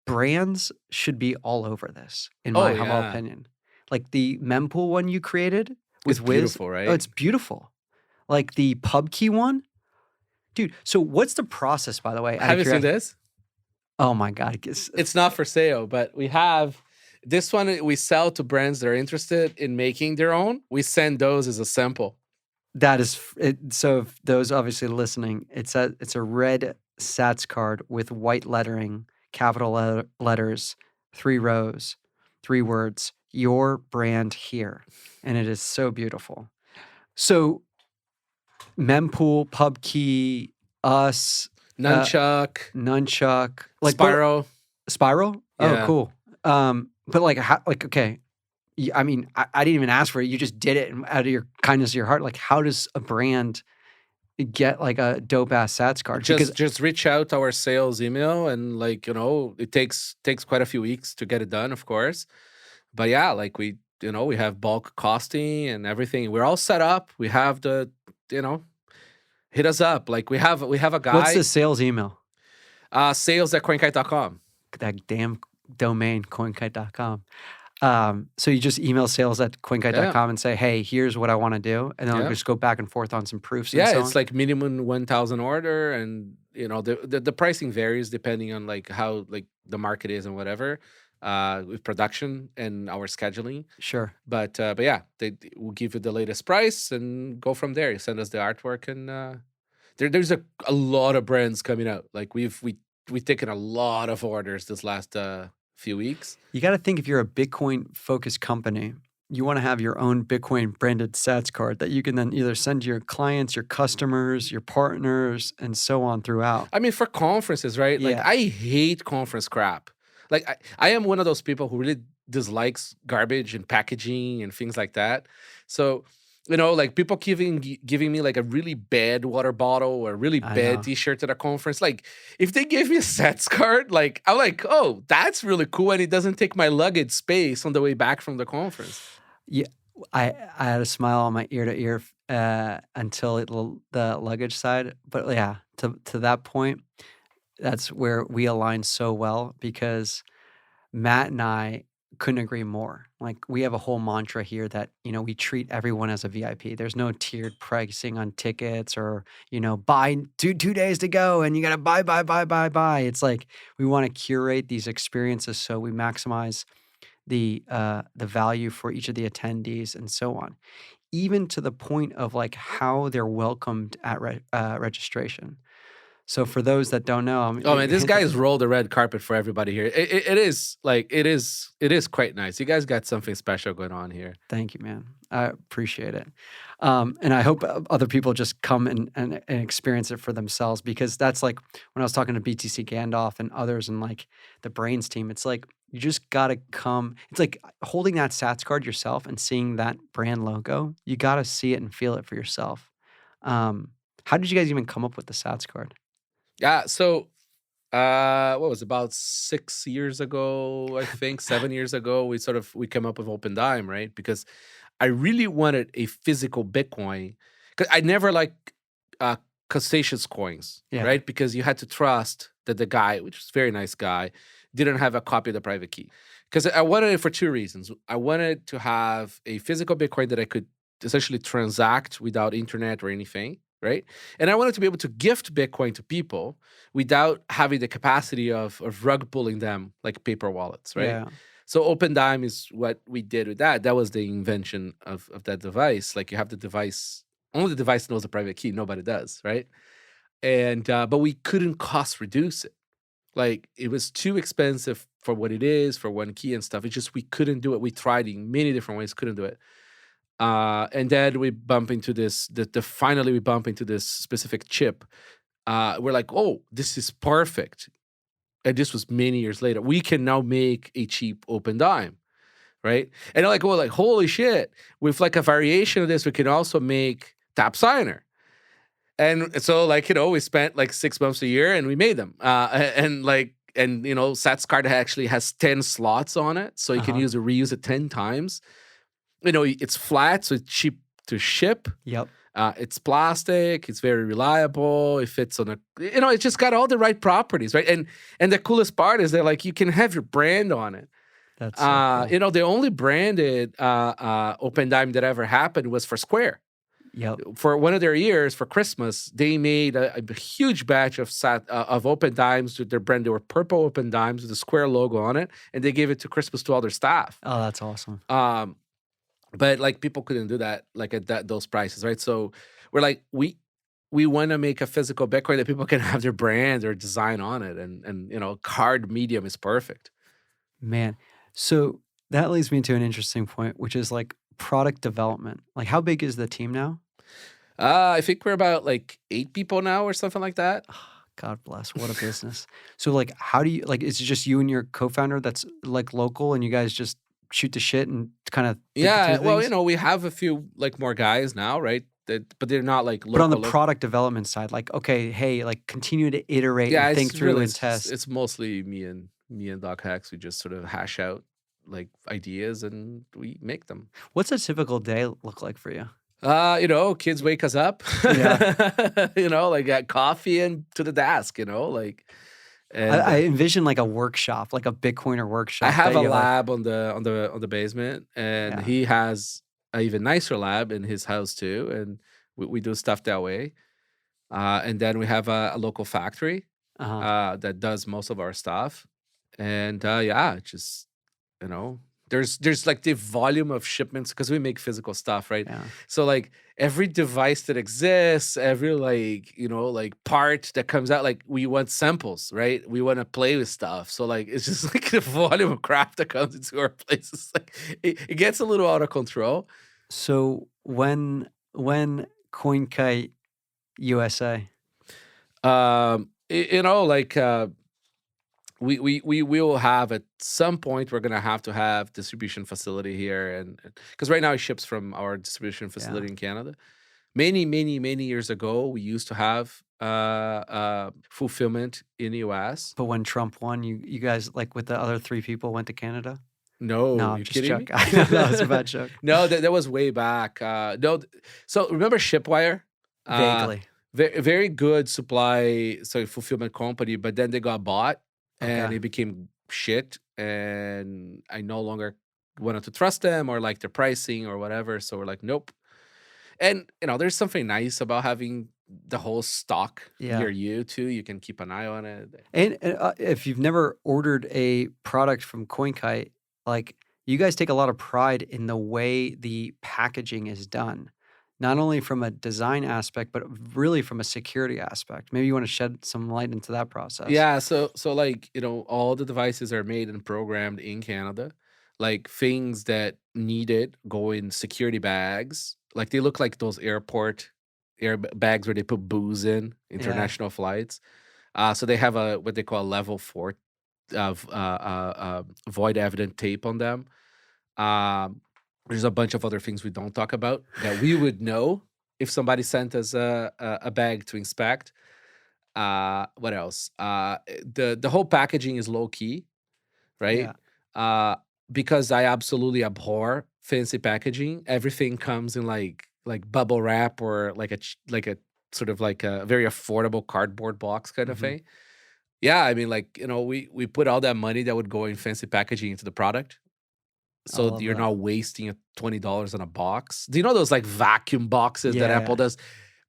Speaker 1: Brands should be all over this, in my humble opinion. Like the mempool one you created with
Speaker 2: It's
Speaker 1: Wiz.
Speaker 2: beautiful, right?
Speaker 1: Oh, it's beautiful. Like the PubKey one. Dude, so what's the process, by the way?
Speaker 2: Have you seen this?
Speaker 1: Oh my God.
Speaker 2: It's not for sale, but we have this one. We sell to brands that are interested in making their own. We send those as a sample.
Speaker 1: That is it. So if those obviously listening, it's a red Satscard with white lettering, capital letters, 3 rows, 3 words, your brand here. And it is so beautiful. So mempool, PubKey, us, Nunchuck, like
Speaker 2: Spiral.
Speaker 1: Spiral?
Speaker 2: Yeah.
Speaker 1: Oh, cool. But like, okay. I mean, I didn't even ask for it. You just did it out of your kindness of your heart. Like, how does a brand get like a dope ass Satscard?
Speaker 2: Just reach out our sales email, and it takes quite a few weeks to get it done, of course. But yeah, like we have bulk costing and everything. We're all set up. We have hit us up. Like we have a guy.
Speaker 1: What's the sales email?
Speaker 2: Sales@coinkite.com.
Speaker 1: That damn domain, coinkite.com. So you just email sales@coinkite.com and say, hey, here's what I want to do. And then I'll just go back and forth on some proofs. And so
Speaker 2: it's like minimum 1,000 order. And, the pricing varies depending on like how like the market is and whatever. with production and our scheduling.
Speaker 1: Sure.
Speaker 2: But yeah, they will give you the latest price and go from there. You send us the artwork, and there's a lot of brands coming out. Like we've taken a lot of orders this last few weeks.
Speaker 1: You got to think, if you're a Bitcoin focused company, you want to have your own Bitcoin branded Satscard that you can then either send to your clients, your customers, your partners, and so on throughout.
Speaker 2: I mean, for conferences, right? Like,
Speaker 1: Yeah.
Speaker 2: I hate conference crap. Like, I am one of those people who really dislikes garbage and packaging and things like that. So, like people giving me like a really bad water bottle or a really
Speaker 1: I
Speaker 2: bad
Speaker 1: know.
Speaker 2: T-shirt at a conference. Like, if they give me a Sets card, like I'm like, oh, that's really cool, and it doesn't take my luggage space on the way back from the conference.
Speaker 1: Yeah, I had a smile on my ear to ear until the luggage side. But yeah, to that point, that's where we align so well, because Matt and I couldn't agree more. Like, we have a whole mantra here that, we treat everyone as a VIP. There's no tiered pricing on tickets, or, buy 2 days to go and you got to buy. It's like, we want to curate these experiences so we maximize the value for each of the attendees and so on, even to the point of like how they're welcomed at registration. So for those that don't know,
Speaker 2: Oh
Speaker 1: you
Speaker 2: man, this
Speaker 1: hinted.
Speaker 2: guy's rolled the red carpet for everybody here. It is quite nice. You guys got something special going on here.
Speaker 1: Thank you, man. I appreciate it. And I hope other people just come and experience it for themselves, because that's like when I was talking to BTC Gandalf and others and like the Brains team, it's like, you just got to come. It's like holding that Sats card yourself and seeing that brand logo. You got to see it and feel it for yourself. How did you guys even come up with the Sats card?
Speaker 2: Yeah, so what was it, about 6 years ago, I think 7 years ago, we came up with Opendime, right? Because I really wanted a physical Bitcoin, because I never liked uh custodian's coins,
Speaker 1: Yeah.
Speaker 2: right? Because you had to trust that the guy, which was a very nice guy, didn't have a copy of the private key. Because I wanted it for two reasons. I wanted to have a physical Bitcoin that I could essentially transact without internet or anything, right? And I wanted to be able to gift Bitcoin to people without having the capacity of rug pulling them like paper wallets, right?
Speaker 1: Yeah.
Speaker 2: So Opendime is what we did with that. That was the invention of that device. Like, you have the device, only the device knows the private key. Nobody does, right? And but we couldn't cost reduce it. Like, it was too expensive for what it is, for one key and stuff. It's just we couldn't do it. We tried in many different ways, couldn't do it. And then we bump into this. Finally, we bump into this specific chip. We're like, oh, this is perfect. And this was many years later. We can now make a cheap Opendime, right? And they're like, well, like, holy shit! With like a variation of this, we can also make Tapsigner. And so, like, we spent like 6 months a year and we made them. And Satscard actually has 10 slots on it, so you can reuse it 10 times. It's flat, so it's cheap to ship.
Speaker 1: Yep.
Speaker 2: It's plastic. It's very reliable. It fits on it's just got all the right properties, right? And the coolest part is that, like, you can have your brand on it.
Speaker 1: That's so cool.
Speaker 2: The only branded Opendime that ever happened was for Square.
Speaker 1: Yep.
Speaker 2: For one of their years, for Christmas, they made a huge batch of Opendimes with their brand. They were purple Opendimes with the Square logo on it, and they gave it to Christmas to all their staff.
Speaker 1: Oh, that's awesome.
Speaker 2: But like, people couldn't do that like at those prices, right? So we're like, we want to make a physical Bitcoin that people can have their brand or design on it, and card medium is perfect.
Speaker 1: Man, so that leads me to an interesting point, which is like product development. Like, how big is the team now?
Speaker 2: I think we're about like 8 people now or something like that.
Speaker 1: God bless. What a business. So like, how do you, like, is it just you and your co-founder that's like local and you guys just shoot the shit and kind of
Speaker 2: Yeah, well, we have a few like more guys now, right? But they're not like local.
Speaker 1: But on the product development side, like, okay, hey, like, continue to iterate and think through and test.
Speaker 2: It's mostly me and Doc Hex. We just sort of hash out like ideas and we make them.
Speaker 1: What's a typical day look like for you?
Speaker 2: Kids wake us up.
Speaker 1: Yeah.
Speaker 2: Like, at coffee and to the desk, like. And
Speaker 1: I envision like a workshop, like a Bitcoiner workshop.
Speaker 2: I have a lab on the basement, and
Speaker 1: Yeah.
Speaker 2: he has an even nicer lab in his house too, and we do stuff that way. And then we have a local factory that does most of our stuff, and just you know, there's like the volume of shipments because we make physical stuff, right?
Speaker 1: Yeah.
Speaker 2: So like every device that exists, every like, you know, like part that comes out, like we want samples, right? We want to play with stuff. So like it's just like the volume of crap that comes into our places, like it gets a little out of control.
Speaker 1: So when Coinkite USA?
Speaker 2: You know, like we will have at some point we're gonna have to have distribution facility here, and because right now it ships from our distribution
Speaker 1: Yeah.
Speaker 2: facility in Canada. Many years ago, we used to have fulfillment in the US.
Speaker 1: But when Trump won, you guys, like, with the other 3 people went to Canada? No,
Speaker 2: No,
Speaker 1: I'm
Speaker 2: you
Speaker 1: just
Speaker 2: kidding me?
Speaker 1: joking. I know that was a bad joke.
Speaker 2: No, that was way back. No, so remember Shipwire? Uh,
Speaker 1: Vaguely.
Speaker 2: very good supply, so fulfillment company, but then they got bought and
Speaker 1: Okay.
Speaker 2: it became shit. And I no longer wanted to trust them or like their pricing or whatever. So we're like, nope. And you know, there's something nice about having the whole stock
Speaker 1: Yeah.
Speaker 2: near you too. You can keep an eye on it.
Speaker 1: And, if you've never ordered a product from Coinkite, like, you guys take a lot of pride in the way the packaging is done, not only from a design aspect, but really from a security aspect. Maybe you wanna shed some light into that process.
Speaker 2: Yeah, so like, you know, all the devices are made and programmed in Canada. Like things that need it go in security bags. Like they look like those bags where they put booze in
Speaker 1: Yeah.
Speaker 2: international flights. So they have a what they call a level 4 of void evident tape on them. Um, there's a bunch of other things we don't talk about that we would know if somebody sent us a bag to inspect. What else? The whole packaging is low key, right?
Speaker 1: Yeah.
Speaker 2: Uh, because I absolutely abhor fancy packaging. Everything comes in like bubble wrap or like a sort of like a very affordable cardboard box kind of
Speaker 1: Mhm.
Speaker 2: thing. Yeah, I mean, like, you know, we put all that money that would go in fancy packaging into the product,
Speaker 1: I
Speaker 2: so
Speaker 1: love
Speaker 2: you're
Speaker 1: that.
Speaker 2: not wasting $20 on a box. Do you know those like vacuum boxes that Apple
Speaker 1: Yeah.
Speaker 2: does?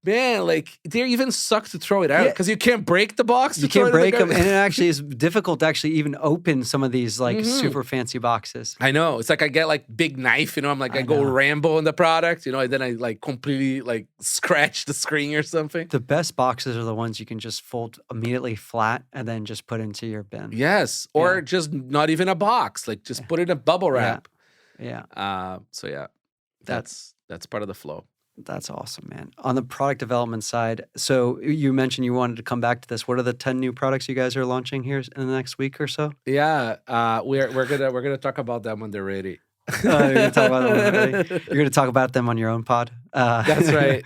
Speaker 2: Man, like they even suck to throw it out
Speaker 1: Yeah.
Speaker 2: because you can't break the box
Speaker 1: You
Speaker 2: to throw
Speaker 1: can't
Speaker 2: it in the
Speaker 1: break them,
Speaker 2: garbage.
Speaker 1: and it actually is difficult to actually even open some of these, like,
Speaker 2: Mhm.
Speaker 1: super fancy boxes.
Speaker 2: I know. It's like I get like big knife, you know. I'm like I
Speaker 1: I
Speaker 2: go
Speaker 1: know.
Speaker 2: Rambo in the product, you know, and then I like completely like scratch the screen or something.
Speaker 1: The best boxes are the ones you can just fold immediately flat and then just put into your bin.
Speaker 2: Yes,
Speaker 1: Yeah.
Speaker 2: or just not even a box, like just
Speaker 1: Yeah.
Speaker 2: put it in a bubble
Speaker 1: Yeah.
Speaker 2: wrap.
Speaker 1: Yeah.
Speaker 2: So yeah,
Speaker 1: That
Speaker 2: that's part of the flow.
Speaker 1: that's awesome, man. On the product development side, so you mentioned you wanted to come back to this. What are the 10 new products you guys are launching here in the next week or so?
Speaker 2: Yeah, we're gonna talk about them when they're ready.
Speaker 1: You're gonna talk about them when they're ready? You're gonna talk about them on your own pod?
Speaker 2: That's right.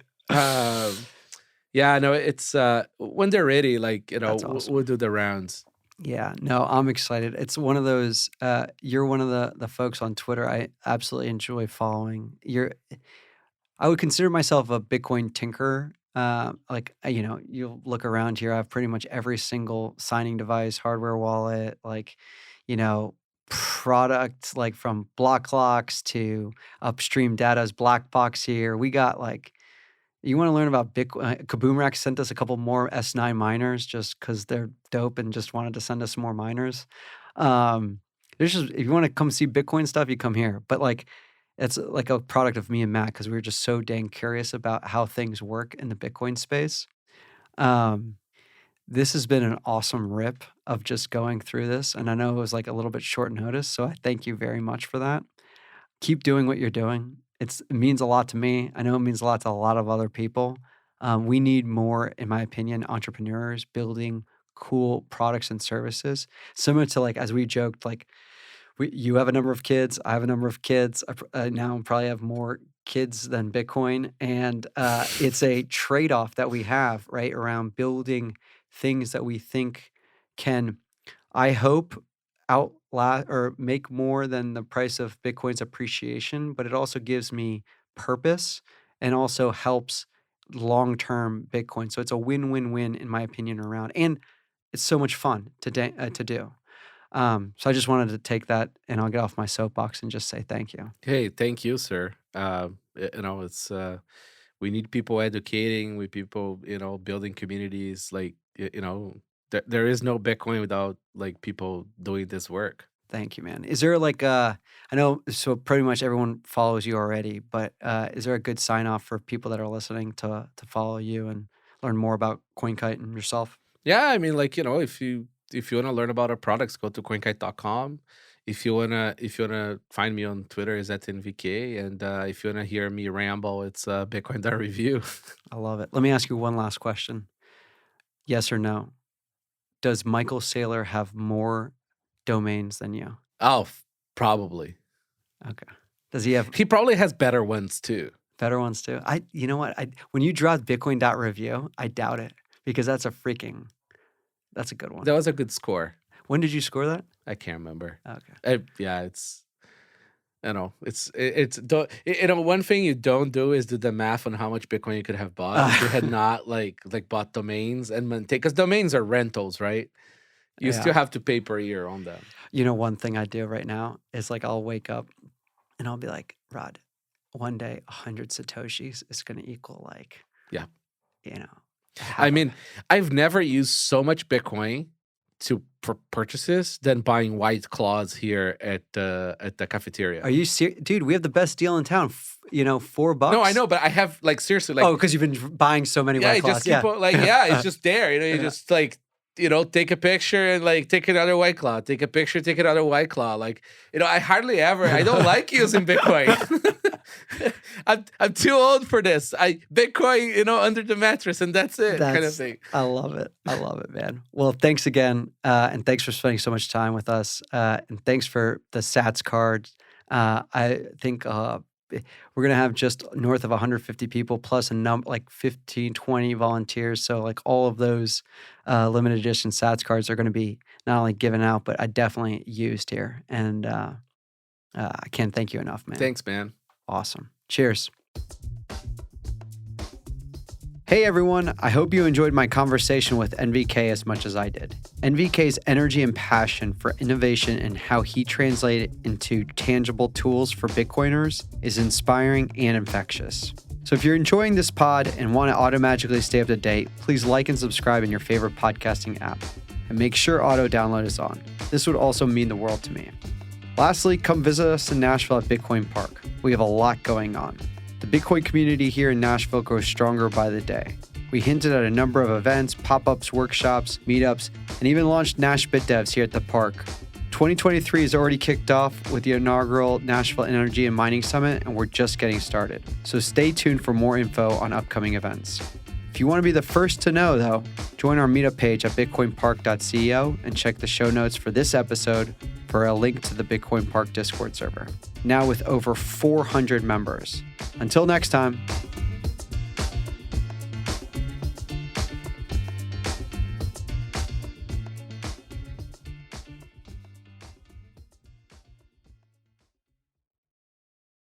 Speaker 2: Yeah, no, it's when they're ready, like, you know,
Speaker 1: That's
Speaker 2: we'll
Speaker 1: awesome.
Speaker 2: do the rounds.
Speaker 1: Yeah, no, I'm excited. It's one of those, you're one of the folks on Twitter I absolutely enjoy following. I would consider myself a Bitcoin tinkerer. Like, you know, you'll look around here, I have pretty much every single signing device, hardware wallet, like, you know, product, like from Blockclocks to upstream data's black box here. We got like, you want to learn about Bitcoin? Kaboom Rack sent us a couple more S9 miners just because they're dope and just wanted to send us some more miners. Um, there's just, if you want to come see Bitcoin stuff, you come here. But like, it's like a product of me and Matt because we were just so dang curious about how things work in the Bitcoin space. Um, this has been an awesome rip of just going through this. And I know it was like a little bit short notice. So I thank you very much for that. Keep doing what you're doing. It means a lot to me. I know it means a lot to a lot of other people. We need more, in my opinion, entrepreneurs building cool products and services. Similar to like as we joked, like you have a number of kids, I have a number of kids. Now probably have more kids than Bitcoin, and it's a trade-off that we have right around building things that we think can, I hope, outlast or make more than the price of Bitcoin's appreciation, but it also gives me purpose and also helps long-term Bitcoin. So it's a win-win-win in my opinion around, and it's so much fun to do. So I just wanted to take that, and I'll get off my soapbox and just say thank you.
Speaker 2: Hey, thank you, sir. You know, it's we need people educating, we people, you know, building communities. Like, you know, there is no Bitcoin without like people doing this work.
Speaker 1: Thank you, man. Is there like I know so pretty much everyone follows you already, but is there a good sign off for people that are listening to follow you and learn more about CoinKite and yourself?
Speaker 2: Yeah, I mean, like, if you wanna learn about our products, go to coinkite.com. If you wanna find me on Twitter, is at NVK, and if you wanna hear me ramble, it's Bitcoin.Review.
Speaker 1: I love it. Let me ask you one last question. Yes or no? Does Michael Saylor have more domains than you?
Speaker 2: Oh, probably.
Speaker 1: Okay. Does he have
Speaker 2: He probably has better ones too.
Speaker 1: better ones too? You know what? When you dropped Bitcoin.Review, I doubt it because that's a good one.
Speaker 2: That was a good score.
Speaker 1: When did you score that?
Speaker 2: I can't remember.
Speaker 1: Okay.
Speaker 2: Yeah, it's one thing you don't do is do the math on how much Bitcoin you could have bought if you had not like bought domains and maintain, because domains are rentals, right? You
Speaker 1: Yeah.
Speaker 2: still have to pay per year on them.
Speaker 1: You know, one thing I do right now is like I'll wake up and I'll be like, Rod, one day 100 Satoshis is going to equal like,
Speaker 2: Yeah.
Speaker 1: half
Speaker 2: I mean, I've never used so much Bitcoin for purchases than buying White Claws here at the cafeteria.
Speaker 1: Are you serious? Dude, we have the best deal in town. $4.
Speaker 2: No, I know, but I have like seriously like
Speaker 1: because you've been buying so many
Speaker 2: yeah,
Speaker 1: White
Speaker 2: I
Speaker 1: Claws.
Speaker 2: just keep on, like it's just there. You
Speaker 1: Yeah.
Speaker 2: just like take a picture and like take another White Claw, take a picture, take another White Claw. Like I hardly ever. I don't like using Bitcoin. I'm too old for this. Bitcoin, under the mattress, and that's it, kind of thing.
Speaker 1: I love it. I love it, man. Well, thanks again, and thanks for spending so much time with us, and thanks for the Satscard. I think we're gonna have just north of 150 people plus a number like 15, 20 volunteers. So like all of those limited edition Satscards are going to be not only given out, but I definitely used here, and I can't thank you enough, man.
Speaker 2: Thanks, man.
Speaker 1: Awesome. Cheers. Hey everyone, I hope you enjoyed my conversation with NVK as much as I did. NVK's energy and passion for innovation and how he translated into tangible tools for Bitcoiners is inspiring and infectious. So if you're enjoying this pod and want to automatically stay up to date, please like and subscribe in your favorite podcasting app. And make sure auto download is on. This would also mean the world to me. Lastly, come visit us in Nashville at Bitcoin Park. We have a lot going on. The Bitcoin community here in Nashville grows stronger by the day. We hinted at a number of events, pop-ups, workshops, meetups, and even launched Nash BitDevs here at the park. 2023 is already kicked off with the inaugural Nashville Energy and Mining Summit, and we're just getting started. So stay tuned for more info on upcoming events. If you want to be the first to know, though, join our meetup page at bitcoinpark.co and check the show notes for this episode for a link to the Bitcoin Park Discord server, now with over 400 members. Until next time.